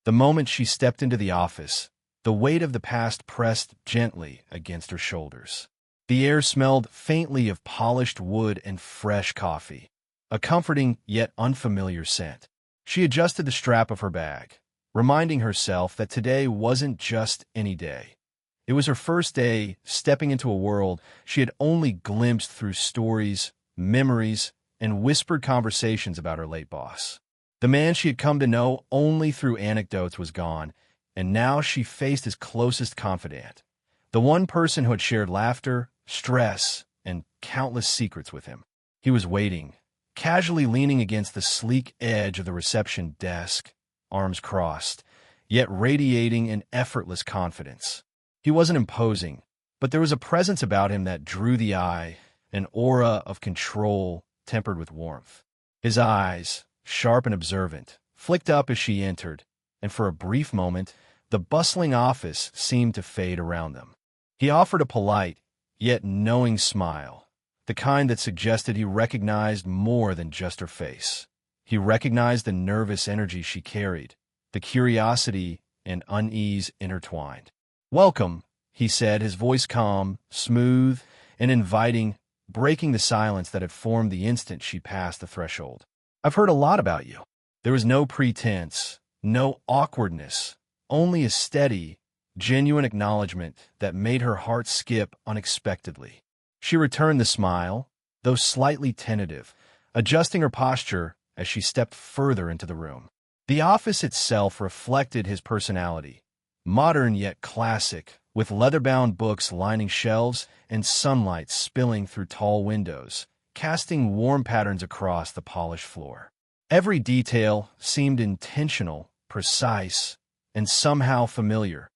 The moment she stepped into the office, the weight of the past pressed gently against her shoulders. The air smelled faintly of polished wood and fresh coffee, a comforting yet unfamiliar scent. She adjusted the strap of her bag, reminding herself that today wasn't just any day. It was her first day stepping into a world she had only glimpsed through stories, memories, and whispered conversations about her late boss. The man she had come to know only through anecdotes was gone, and now she faced his closest confidant, the one person who had shared laughter, stress, and countless secrets with him. He was waiting, casually leaning against the sleek edge of the reception desk, arms crossed, yet radiating an effortless confidence. He wasn't imposing, but there was a presence about him that drew the eye, an aura of control tempered with warmth. His eyes, sharp and observant, flicked up as she entered, and for a brief moment, the bustling office seemed to fade around them. He offered a polite, yet knowing smile, the kind that suggested he recognized more than just her face. He recognized the nervous energy she carried, the curiosity and unease intertwined. "Welcome," he said, his voice calm, smooth, and inviting, breaking the silence that had formed the instant she passed the threshold. "I've heard a lot about you." There was no pretense, no awkwardness, only a steady, genuine acknowledgement that made her heart skip unexpectedly. She returned the smile, though slightly tentative, adjusting her posture as she stepped further into the room. The office itself reflected his personality, modern yet classic, with leather-bound books lining shelves and sunlight spilling through tall windows, casting warm patterns across the polished floor. Every detail seemed intentional, precise, and somehow familiar,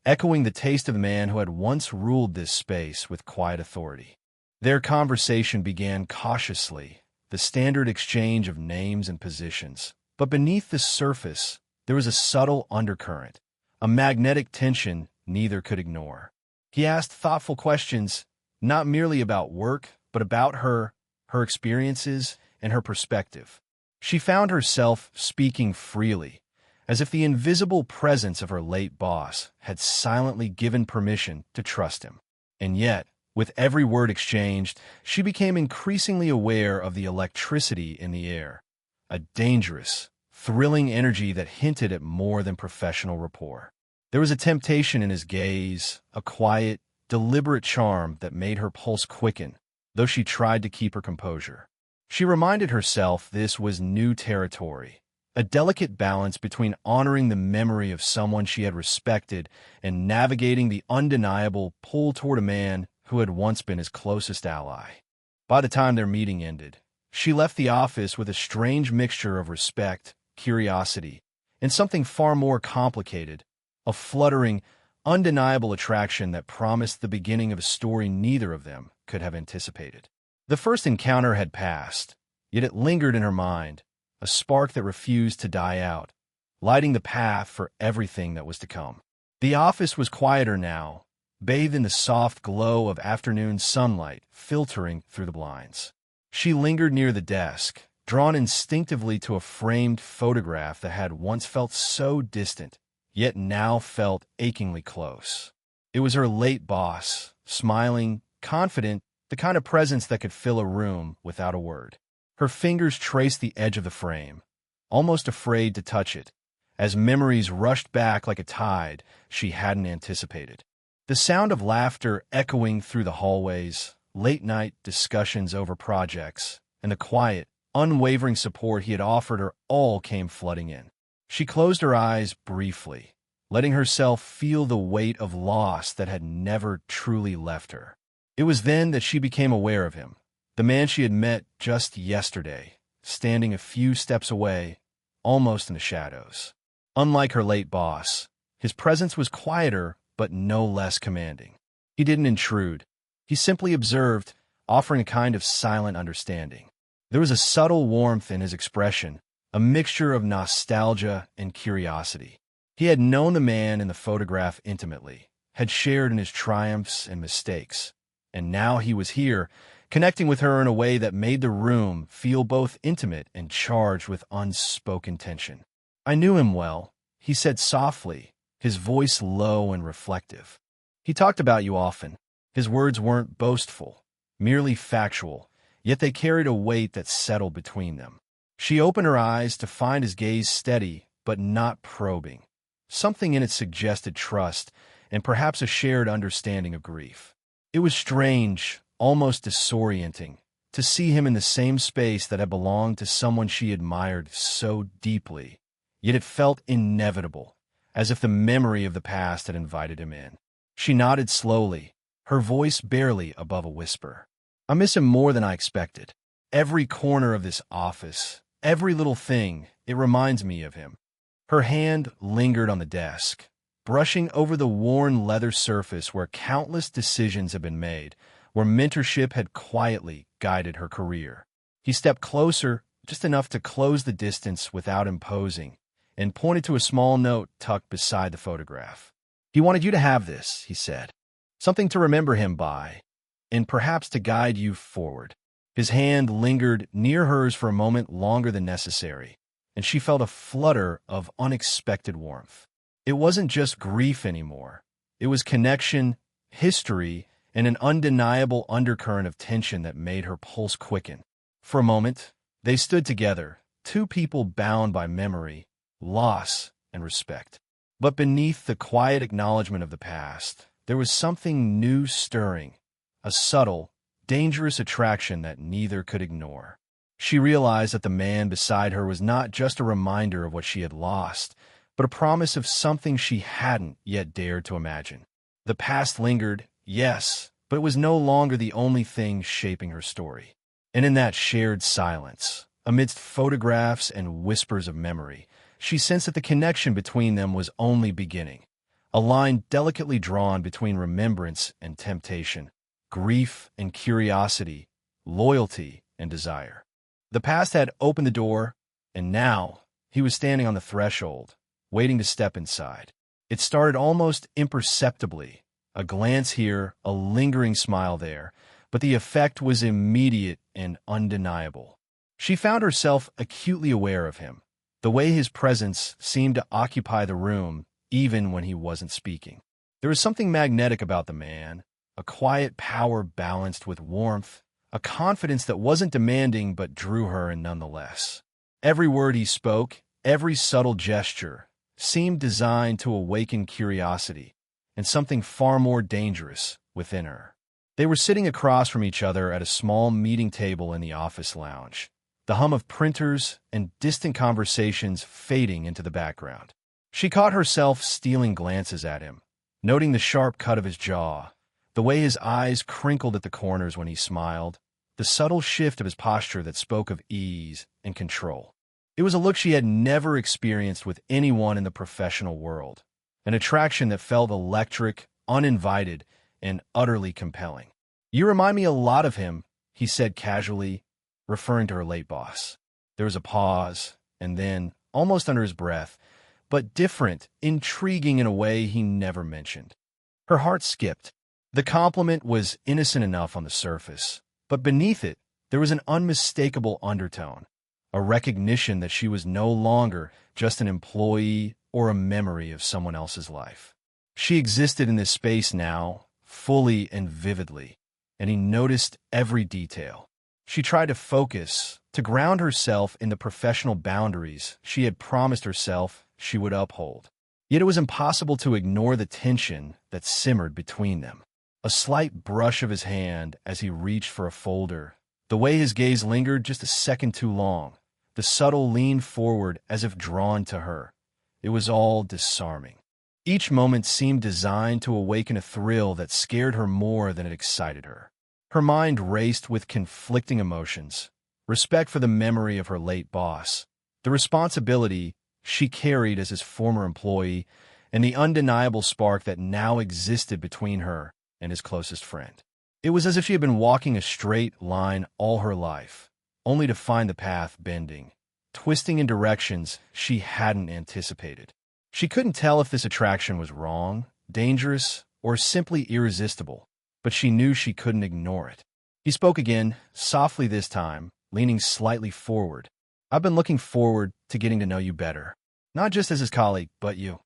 echoing the taste of the man who had once ruled this space with quiet authority. Their conversation began cautiously, the standard exchange of names and positions. But beneath the surface, there was a subtle undercurrent, a magnetic tension neither could ignore. He asked thoughtful questions, not merely about work, but about her experiences, and her perspective. She found herself speaking freely, as if the invisible presence of her late boss had silently given permission to trust him. And yet, with every word exchanged, she became increasingly aware of the electricity in the air, a dangerous, thrilling energy that hinted at more than professional rapport. There was a temptation in his gaze, a quiet, deliberate charm that made her pulse quicken, though she tried to keep her composure. She reminded herself this was new territory, a delicate balance between honoring the memory of someone she had respected and navigating the undeniable pull toward a man who had once been his closest ally. By the time their meeting ended, she left the office with a strange mixture of respect, curiosity, and something far more complicated, a fluttering, undeniable attraction that promised the beginning of a story neither of them could have anticipated. The first encounter had passed, yet it lingered in her mind, a spark that refused to die out, lighting the path for everything that was to come. The office was quieter now, bathed in the soft glow of afternoon sunlight filtering through the blinds. She lingered near the desk, drawn instinctively to a framed photograph that had once felt so distant, yet now felt achingly close. It was her late boss, smiling, confident, the kind of presence that could fill a room without a word. Her fingers traced the edge of the frame, almost afraid to touch it, as memories rushed back like a tide she hadn't anticipated. The sound of laughter echoing through the hallways, late-night discussions over projects, and the quiet, unwavering support he had offered her all came flooding in. She closed her eyes briefly, letting herself feel the weight of loss that had never truly left her. It was then that she became aware of him, the man she had met just yesterday, standing a few steps away, almost in the shadows. Unlike her late boss, his presence was quieter but no less commanding. He didn't intrude. He simply observed, offering a kind of silent understanding. There was a subtle warmth in his expression, a mixture of nostalgia and curiosity. He had known the man in the photograph intimately, had shared in his triumphs and mistakes, and now he was here, connecting with her in a way that made the room feel both intimate and charged with unspoken tension. "I knew him well," he said softly, his voice low and reflective. He talked about you often. His words weren't boastful, merely factual, yet they carried a weight that settled between them. She opened her eyes to find his gaze steady but not probing. Something in it suggested trust and perhaps a shared understanding of grief. It was strange, almost disorienting, to see him in the same space that had belonged to someone she admired so deeply. Yet it felt inevitable, as if the memory of the past had invited him in. She nodded slowly, her voice barely above a whisper. I miss him more than I expected. Every corner of this office, every little thing, it reminds me of him. Her hand lingered on the desk, brushing over the worn leather surface where countless decisions had been made, where mentorship had quietly guided her career. He stepped closer, just enough to close the distance without imposing, and pointed to a small note tucked beside the photograph. He wanted you to have this, he said. Something to remember him by, and perhaps to guide you forward. His hand lingered near hers for a moment longer than necessary, and she felt a flutter of unexpected warmth. It wasn't just grief anymore. It was connection, history, and an undeniable undercurrent of tension that made her pulse quicken. For a moment, they stood together, two people bound by memory, loss, and respect. But beneath the quiet acknowledgement of the past, there was something new stirring, a subtle, dangerous attraction that neither could ignore. She realized that the man beside her was not just a reminder of what she had lost, but a promise of something she hadn't yet dared to imagine. The past lingered, yes, but it was no longer the only thing shaping her story. And in that shared silence, amidst photographs and whispers of memory, she sensed that the connection between them was only beginning, a line delicately drawn between remembrance and temptation, grief and curiosity, loyalty and desire. The past had opened the door, and now he was standing on the threshold, waiting to step inside. It started almost imperceptibly, a glance here, a lingering smile there, but the effect was immediate and undeniable. She found herself acutely aware of him, the way his presence seemed to occupy the room even when he wasn't speaking. There was something magnetic about the man, a quiet power balanced with warmth, a confidence that wasn't demanding but drew her in nonetheless. Every word he spoke, every subtle gesture, seemed designed to awaken curiosity and something far more dangerous within her. They were sitting across from each other at a small meeting table in the office lounge, the hum of printers and distant conversations fading into the background. She caught herself stealing glances at him, noting the sharp cut of his jaw, the way his eyes crinkled at the corners when he smiled, the subtle shift of his posture that spoke of ease and control. It was a look she had never experienced with anyone in the professional world, an attraction that felt electric, uninvited, and utterly compelling. You remind me a lot of him, he said casually, referring to her late boss. There was a pause, and then, almost under his breath, but different, intriguing in a way he never mentioned. Her heart skipped. The compliment was innocent enough on the surface, but beneath it, there was an unmistakable undertone, a recognition that she was no longer just an employee or a memory of someone else's life. She existed in this space now, fully and vividly, and he noticed every detail. She tried to focus, to ground herself in the professional boundaries she had promised herself she would uphold. Yet it was impossible to ignore the tension that simmered between them. A slight brush of his hand as he reached for a folder, the way his gaze lingered just a second too long, the subtle lean forward as if drawn to her. It was all disarming. Each moment seemed designed to awaken a thrill that scared her more than it excited her. Her mind raced with conflicting emotions, respect for the memory of her late boss, the responsibility she carried as his former employee, and the undeniable spark that now existed between her and his closest friend. It was as if she had been walking a straight line all her life, only to find the path bending, twisting in directions she hadn't anticipated. She couldn't tell if this attraction was wrong, dangerous, or simply irresistible, but she knew she couldn't ignore it. He spoke again, softly this time, leaning slightly forward. I've been looking forward to getting to know you better. Not just as his colleague, but you.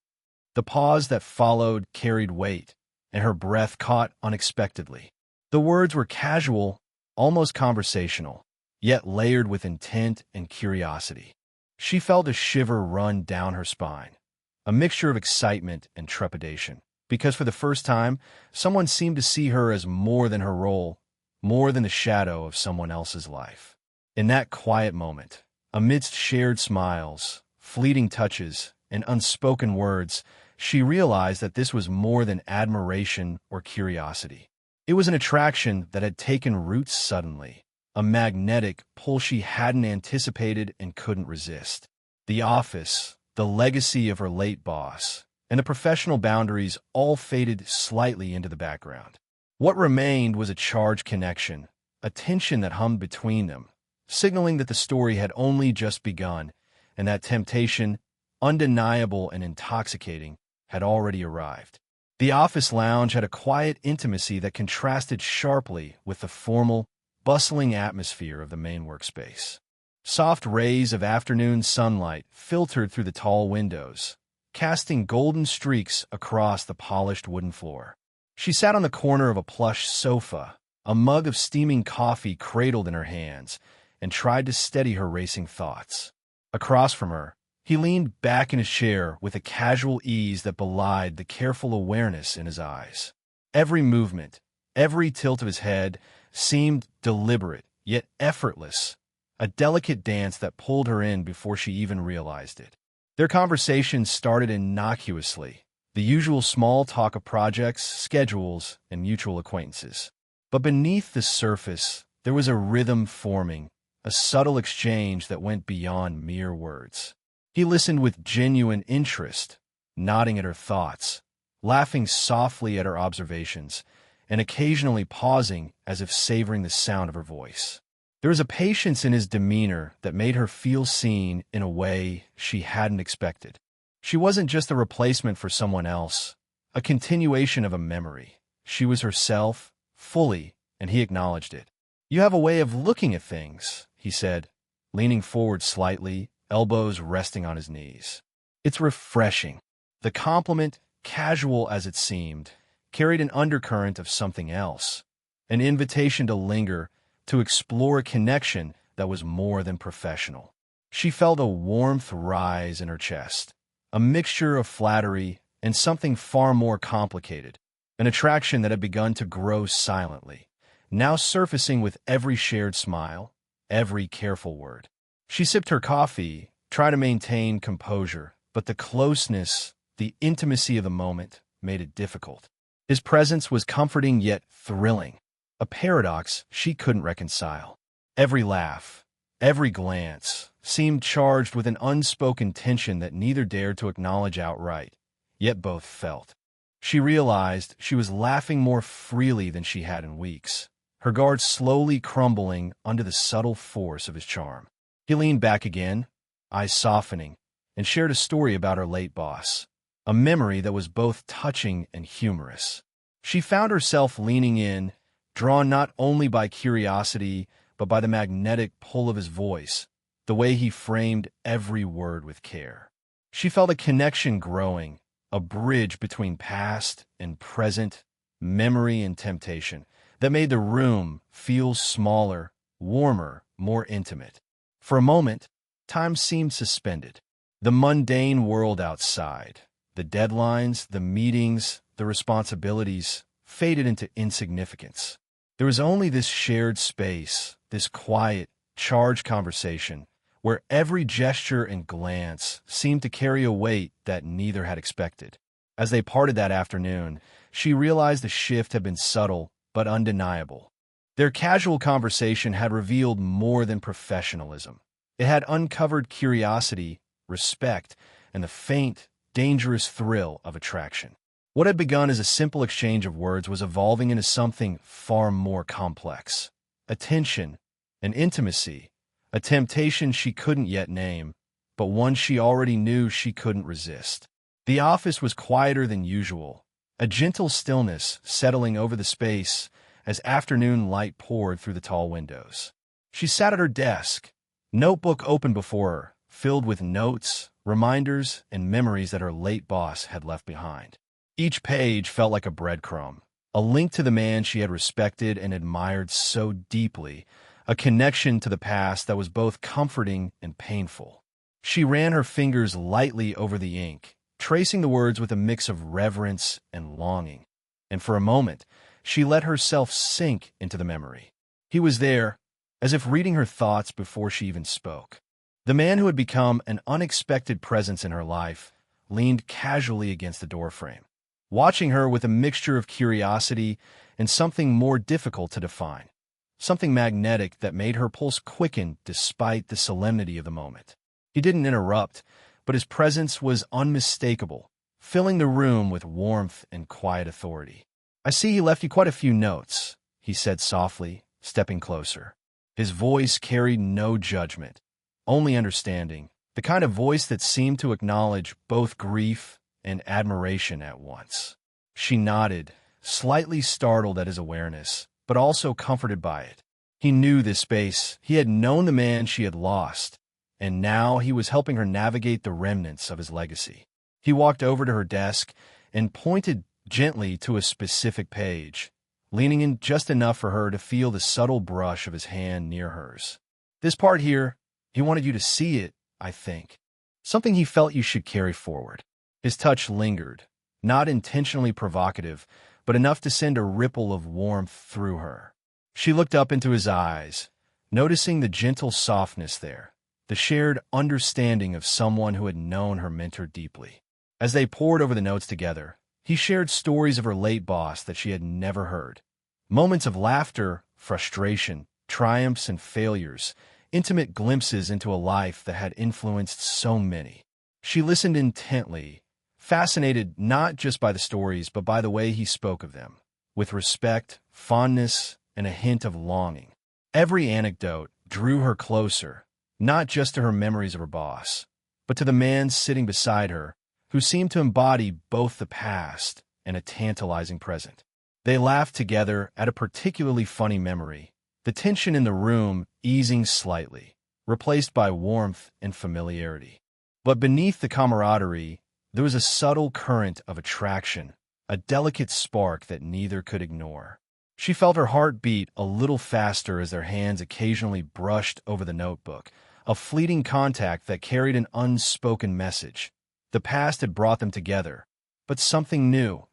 The pause that followed carried weight, and her breath caught unexpectedly. The words were casual, almost conversational, yet layered with intent and curiosity. She felt a shiver run down her spine, a mixture of excitement and trepidation, because for the first time, someone seemed to see her as more than her role, more than the shadow of someone else's life. In that quiet moment, amidst shared smiles, fleeting touches, and unspoken words, she realized that this was more than admiration or curiosity. It was an attraction that had taken roots suddenly, a magnetic pull she hadn't anticipated and couldn't resist. The office, the legacy of her late boss, and the professional boundaries all faded slightly into the background. What remained was a charged connection, a tension that hummed between them, signaling that the story had only just begun, and that temptation, undeniable and intoxicating, had already arrived. The office lounge had a quiet intimacy that contrasted sharply with the formal, bustling atmosphere of the main workspace. Soft rays of afternoon sunlight filtered through the tall windows, casting golden streaks across the polished wooden floor. She sat on the corner of a plush sofa, a mug of steaming coffee cradled in her hands, and tried to steady her racing thoughts. Across from her, he leaned back in his chair with a casual ease that belied the careful awareness in his eyes. Every movement, every tilt of his head seemed deliberate, yet effortless, a delicate dance that pulled her in before she even realized it. Their conversation started innocuously, the usual small talk of projects, schedules, and mutual acquaintances. But beneath the surface, there was a rhythm forming, a subtle exchange that went beyond mere words. He listened with genuine interest, nodding at her thoughts, laughing softly at her observations, and occasionally pausing as if savoring the sound of her voice. There was a patience in his demeanor that made her feel seen in a way she hadn't expected. She wasn't just a replacement for someone else, a continuation of a memory. She was herself, fully, and he acknowledged it. "You have a way of looking at things," he said, leaning forward slightly, elbows resting on his knees. "It's refreshing." The compliment, casual as it seemed, carried an undercurrent of something else, an invitation to linger, to explore a connection that was more than professional. She felt a warmth rise in her chest, a mixture of flattery and something far more complicated, an attraction that had begun to grow silently, now surfacing with every shared smile, every careful word. She sipped her coffee, tried to maintain composure, but the closeness, the intimacy of the moment made it difficult. His presence was comforting yet thrilling, a paradox she couldn't reconcile. Every laugh, every glance, seemed charged with an unspoken tension that neither dared to acknowledge outright, yet both felt. She realized she was laughing more freely than she had in weeks, her guard slowly crumbling under the subtle force of his charm. He leaned back again, eyes softening, and shared a story about her late boss, a memory that was both touching and humorous. She found herself leaning in, drawn not only by curiosity, but by the magnetic pull of his voice, the way he framed every word with care. She felt a connection growing, a bridge between past and present, memory and temptation, that made the room feel smaller, warmer, more intimate. For a moment, time seemed suspended. The mundane world outside, the deadlines, the meetings, the responsibilities, faded into insignificance. There was only this shared space, this quiet, charged conversation, where every gesture and glance seemed to carry a weight that neither had expected. As they parted that afternoon, she realized the shift had been subtle but undeniable. Their casual conversation had revealed more than professionalism. It had uncovered curiosity, respect, and the faint, dangerous thrill of attraction. What had begun as a simple exchange of words was evolving into something far more complex. A tension, an intimacy, a temptation she couldn't yet name, but one she already knew she couldn't resist. The office was quieter than usual, a gentle stillness settling over the space as afternoon light poured through the tall windows. She sat at her desk, notebook open before her, filled with notes, reminders and memories that her late boss had left behind. Each page felt like a breadcrumb, a link to the man she had respected and admired so deeply, a connection to the past that was both comforting and painful. She ran her fingers lightly over the ink, tracing the words with a mix of reverence and longing. And for a moment, she let herself sink into the memory. He was there, as if reading her thoughts before she even spoke. The man who had become an unexpected presence in her life leaned casually against the doorframe, watching her with a mixture of curiosity and something more difficult to define, something magnetic that made her pulse quicken despite the solemnity of the moment. He didn't interrupt, but his presence was unmistakable, filling the room with warmth and quiet authority. "I see he left you quite a few notes," he said softly, stepping closer. His voice carried no judgment, only understanding, the kind of voice that seemed to acknowledge both grief and admiration at once. She nodded, slightly startled at his awareness, but also comforted by it. He knew this space, he had known the man she had lost, and now he was helping her navigate the remnants of his legacy. He walked over to her desk and pointed gently to a specific page, leaning in just enough for her to feel the subtle brush of his hand near hers. "This part here, he wanted you to see it, I think. Something he felt you should carry forward." His touch lingered, not intentionally provocative, but enough to send a ripple of warmth through her. She looked up into his eyes, noticing the gentle softness there, the shared understanding of someone who had known her mentor deeply. As they pored over the notes together, he shared stories of her late boss that she had never heard. Moments of laughter, frustration, triumphs and failures, intimate glimpses into a life that had influenced so many. She listened intently, fascinated not just by the stories but by the way he spoke of them, with respect, fondness, and a hint of longing. Every anecdote drew her closer, not just to her memories of her boss, but to the man sitting beside her, who seemed to embody both the past and a tantalizing present. They laughed together at a particularly funny memory, the tension in the room easing slightly, replaced by warmth and familiarity. But beneath the camaraderie, there was a subtle current of attraction, a delicate spark that neither could ignore. She felt her heart beat a little faster as their hands occasionally brushed over the notebook, a fleeting contact that carried an unspoken message. The past had brought them together, but something new,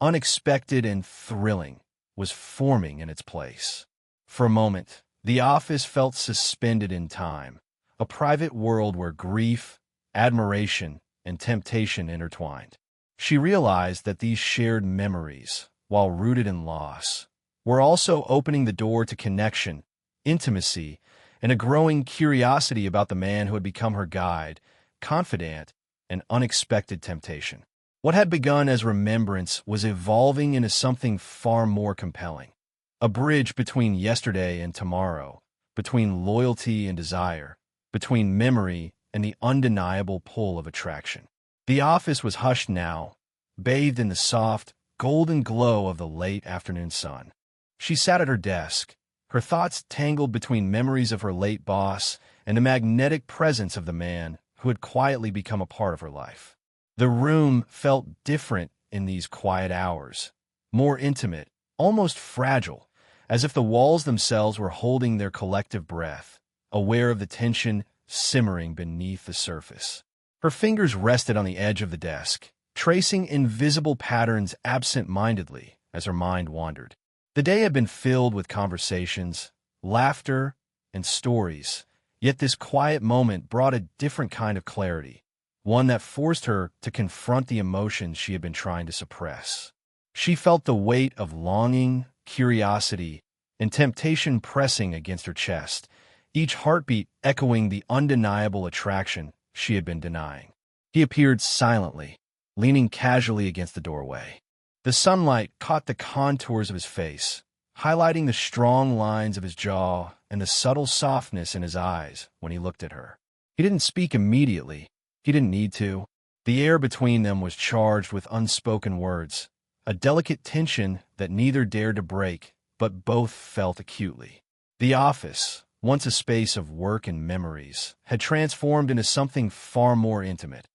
unexpected and thrilling, was forming in its place. For a moment, the office felt suspended in time, a private world where grief, admiration, and temptation intertwined. She realized that these shared memories, while rooted in loss, were also opening the door to connection, intimacy, and a growing curiosity about the man who had become her guide, confidant, and unexpected temptation. What had begun as remembrance was evolving into something far more compelling. A bridge between yesterday and tomorrow, between loyalty and desire, between memory and the undeniable pull of attraction. The office was hushed now, bathed in the soft, golden glow of the late afternoon sun. She sat at her desk, her thoughts tangled between memories of her late boss and the magnetic presence of the man who had quietly become a part of her life. The room felt different in these quiet hours, more intimate, almost fragile, as if the walls themselves were holding their collective breath, aware of the tension simmering beneath the surface. Her fingers rested on the edge of the desk, tracing invisible patterns absent-mindedly as her mind wandered. The day had been filled with conversations, laughter, and stories, yet this quiet moment brought a different kind of clarity, one that forced her to confront the emotions she had been trying to suppress. She felt the weight of longing, curiosity, and temptation pressing against her chest, each heartbeat echoing the undeniable attraction she had been denying. He appeared silently, leaning casually against the doorway. The sunlight caught the contours of his face, highlighting the strong lines of his jaw and the subtle softness in his eyes when he looked at her. He didn't speak immediately. He didn't need to. The air between them was charged with unspoken words, a delicate tension that neither dared to break, but both felt acutely. The office, once a space of work and memories, had transformed into something far more intimate.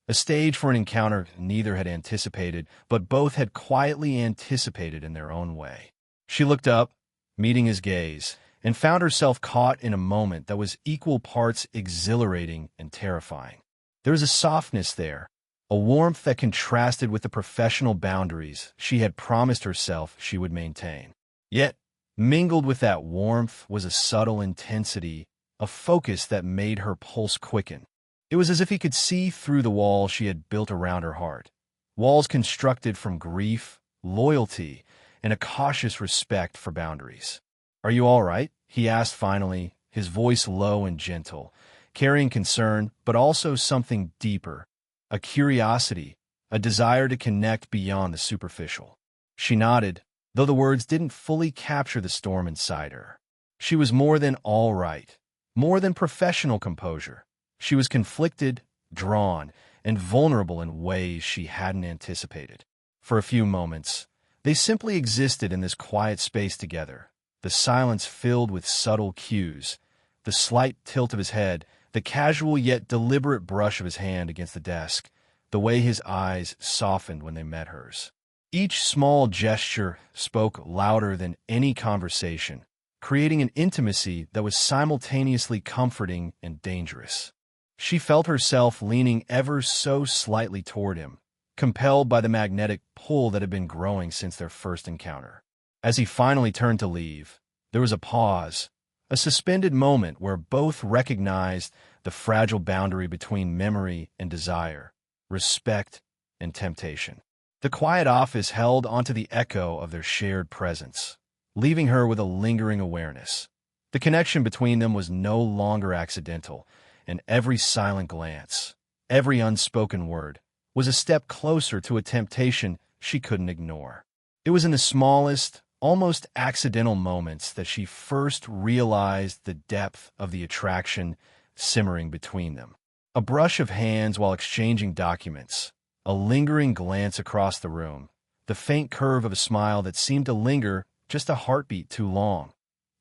A stage for an encounter neither had anticipated, but both had quietly anticipated in their own way. She looked up, meeting his gaze, and found herself caught in a moment that was equal parts exhilarating and terrifying. There was a softness there, a warmth that contrasted with the professional boundaries she had promised herself she would maintain. Yet, mingled with that warmth was a subtle intensity, a focus that made her pulse quicken. It was as if he could see through the walls she had built around her heart, walls constructed from grief, loyalty, and a cautious respect for boundaries. "Are you all right?" he asked finally, his voice low and gentle, carrying concern, but also something deeper, a curiosity, a desire to connect beyond the superficial. She nodded, though the words didn't fully capture the storm inside her. She was more than all right, more than professional composure. She was conflicted, drawn, and vulnerable in ways she hadn't anticipated. For a few moments, they simply existed in this quiet space together, the silence filled with subtle cues, the slight tilt of his head, the casual yet deliberate brush of his hand against the desk, the way his eyes softened when they met hers. Each small gesture spoke louder than any conversation, creating an intimacy that was simultaneously comforting and dangerous. She felt herself leaning ever so slightly toward him, compelled by the magnetic pull that had been growing since their first encounter. As he finally turned to leave, there was a pause, a suspended moment where both recognized the fragile boundary between memory and desire, respect and temptation. The quiet office held onto the echo of their shared presence, leaving her with a lingering awareness. The connection between them was no longer accidental, and every silent glance, every unspoken word, was a step closer to a temptation she couldn't ignore. It was in the smallest, almost accidental moments that she first realized the depth of the attraction simmering between them. A brush of hands while exchanging documents, a lingering glance across the room, the faint curve of a smile that seemed to linger just a heartbeat too long.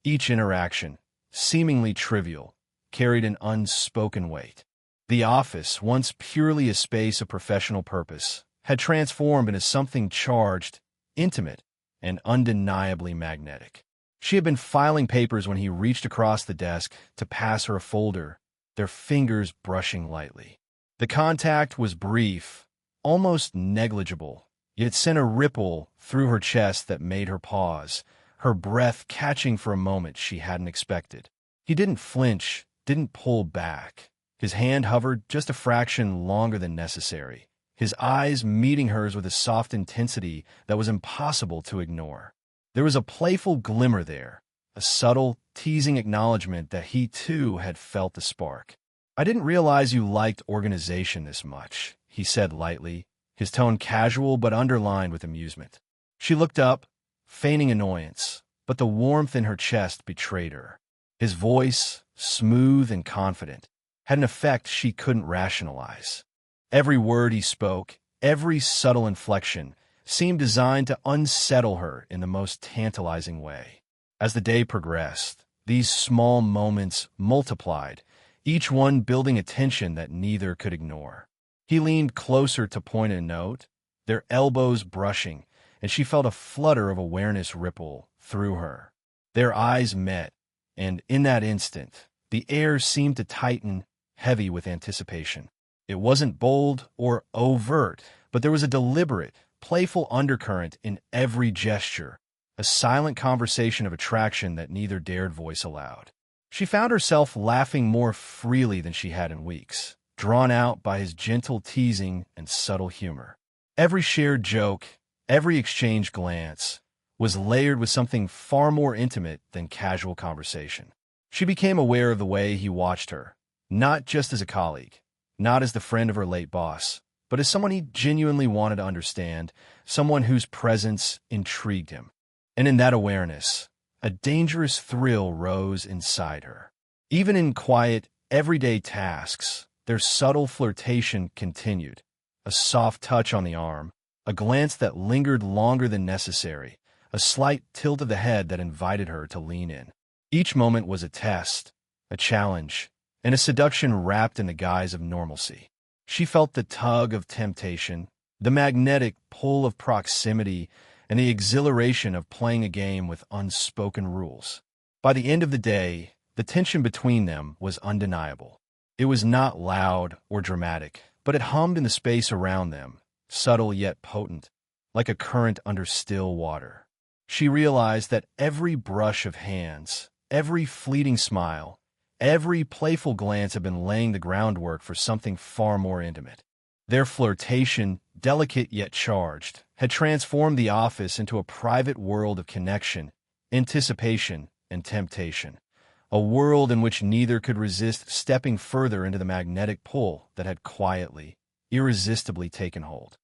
Each interaction, seemingly trivial, carried an unspoken weight. The office, once purely a space of professional purpose, had transformed into something charged, intimate, and undeniably magnetic. She had been filing papers when he reached across the desk to pass her a folder, their fingers brushing lightly. The contact was brief, almost negligible, yet it sent a ripple through her chest that made her pause, her breath catching for a moment she hadn't expected. He didn't flinch, didn't pull back. His hand hovered just a fraction longer than necessary, his eyes meeting hers with a soft intensity that was impossible to ignore. There was a playful glimmer there, a subtle, teasing acknowledgement that he too had felt the spark. "I didn't realize you liked organization this much," he said lightly, his tone casual but underlined with amusement. She looked up, feigning annoyance, but the warmth in her chest betrayed her. His voice, smooth and confident, had an effect she couldn't rationalize. Every word he spoke, every subtle inflection, seemed designed to unsettle her in the most tantalizing way. As the day progressed, these small moments multiplied, each one building a tension that neither could ignore. He leaned closer to point a note, their elbows brushing, and she felt a flutter of awareness ripple through her. Their eyes met, and in that instant, the air seemed to tighten, heavy with anticipation. It wasn't bold or overt, but there was a deliberate, playful undercurrent in every gesture, a silent conversation of attraction that neither dared voice aloud. She found herself laughing more freely than she had in weeks, drawn out by his gentle teasing and subtle humor. Every shared joke, every exchanged glance, was layered with something far more intimate than casual conversation. She became aware of the way he watched her, not just as a colleague, not as the friend of her late boss, but as someone he genuinely wanted to understand, someone whose presence intrigued him. And in that awareness, a dangerous thrill rose inside her. Even in quiet, everyday tasks, their subtle flirtation continued. A soft touch on the arm, a glance that lingered longer than necessary, a slight tilt of the head that invited her to lean in. Each moment was a test, a challenge, and a seduction wrapped in the guise of normalcy. She felt the tug of temptation, the magnetic pull of proximity, and the exhilaration of playing a game with unspoken rules. By the end of the day, the tension between them was undeniable. It was not loud or dramatic, but it hummed in the space around them, subtle yet potent, like a current under still water. She realized that every brush of hands, every fleeting smile, every playful glance had been laying the groundwork for something far more intimate. Their flirtation, delicate yet charged, had transformed the office into a private world of connection, anticipation, and temptation. A world in which neither could resist stepping further into the magnetic pull that had quietly, irresistibly taken hold.